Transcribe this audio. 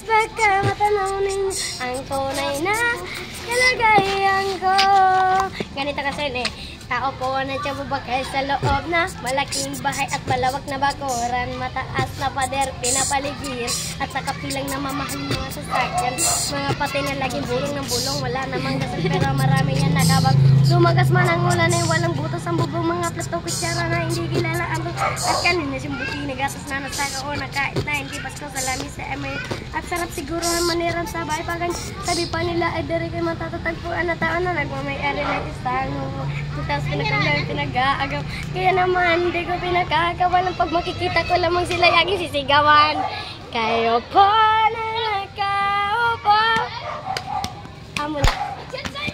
baka matanaw ninyo ang tunay na kalagayan ko. Ganito kasi tao po na siya bubakay sa loob na malaking bahay at malawak na bakuran, mataas na pader, pinapaligid at sa kapilang na mamahal mga sasakyan, mga pati na laging bulong ng bulong, wala namang gasol pero marami yan nakabag. Lumagas man ang ulan ay walang butas ang bubong, mga plato kutsara na hindi kilala ang at kanina siyang buti nagatas na nasaka o nakait na hindi pasko sa lamis sa MA at sarap siguro ang maniran sa bahay pagan sabi pa nila ay dari kayo matatagpuan na tao na nagmamayari na istano. Tapos pinag-aagaw. Kaya naman, hindi ko pinagkakawalan. Pag makikita ko lamang sila, yaging sisigawan. Kayo po